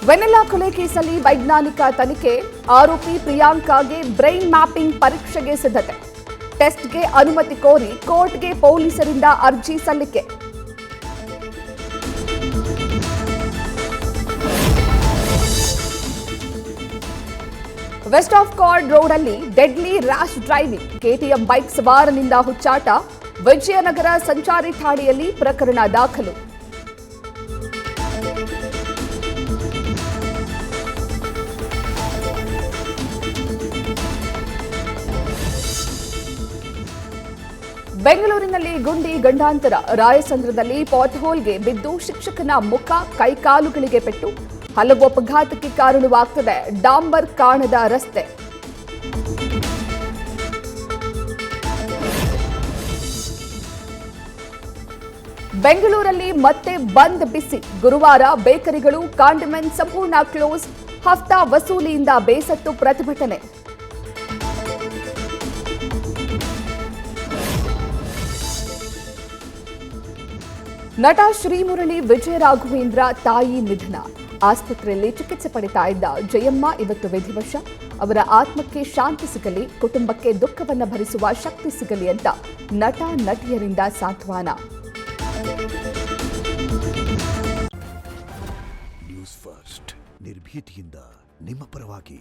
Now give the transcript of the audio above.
ವೆನೆಲ್ಲಾ ಕೊಲೆ ಕೇಸಲ್ಲಿ ವೈಜ್ಞಾನಿಕ ತನಿಖೆ, ಆರೋಪಿ ಪ್ರಿಯಾಂಕಾಗೆ ಬ್ರೈನ್ ಮ್ಯಾಪಿಂಗ್ ಪರೀಕ್ಷೆಗೆ ಸಿದ್ಧತೆ, ಟೆಸ್ಟ್ಗೆ ಅನುಮತಿ ಕೋರಿ ಕೋರ್ಟ್ಗೆ ಪೊಲೀಸರಿಂದ ಅರ್ಜಿ ಸಲ್ಲಿಕೆ. ವೆಸ್ಟ್ ಆಫ್ ಕಾರ್ಡ್ ರೋಡಲ್ಲಿ deadly rash driving, KTM bike ಸವಾರನಿಂದ ಹುಚ್ಚಾಟ, ವಿಜಯನಗರ ಸಂಚಾರಿ ಠಾಣೆಯಲ್ಲಿ ಪ್ರಕರಣ ದಾಖಲು. ಬೆಂಗಳೂರಿನಲ್ಲಿ ಗುಂಡಿ ಗಂಡಾಂತರ, ರಾಯಸಂದ್ರದಲ್ಲಿ ಪಾಟ್ಹೋಲ್ಗೆ ಬಿದ್ದು ಶಿಕ್ಷಕನ ಮುಖ ಕೈಕಾಲುಗಳಿಗೆ ಪೆಟ್ಟು, ಹಲವು ಅಪಘಾತಕ್ಕೆ ಕಾರಣವಾಗ್ತದೆ ಡಾಂಬರ್ ಕಾಣದ ರಸ್ತೆ. ಬೆಂಗಳೂರಲ್ಲಿ ಮತ್ತೆ ಬಂದ್ ಬಿಸಿ, ಗುರುವಾರ ಬೇಕರಿಗಳು, ಕಾಂಡಿಮೆಂಟ್ ಸಂಪೂರ್ಣ ಕ್ಲೋಸ್, ಹಫ್ತಾ ವಸೂಲಿಯಿಂದ ಬೇಸತ್ತು ಪ್ರತಿಭಟನೆ. ನಟ ಶ್ರೀಮುರಳಿ ವಿಜಯರಾಘವೇಂದ್ರ ತಾಯಿ ನಿಧನ, ಆಸ್ಪತ್ರೆಯಲ್ಲಿ ಚಿಕಿತ್ಸೆ ಪಡಿತಾ ಇದ್ದ ಜಯಮ್ಮ ಇವತ್ತು ವಿಧಿವಶ. ಅವರ ಆತ್ಮಕ್ಕೆ ಶಾಂತಿ ಸಿಗಲಿ, ಕುಟುಂಬಕ್ಕೆ ದುಃಖವನ್ನು ಭರಿಸುವ ಶಕ್ತಿ ಸಿಗಲಿ ಅಂತ ನಟ ನಟಿಯರಿಂದ ಸಾಂತ್ವನ. ನ್ಯೂಸ್ ಫಸ್ಟ್, ನಿರ್ಭೀತಿಯಿಂದ ನಿಮ್ಮ ಪರವಾಗಿ.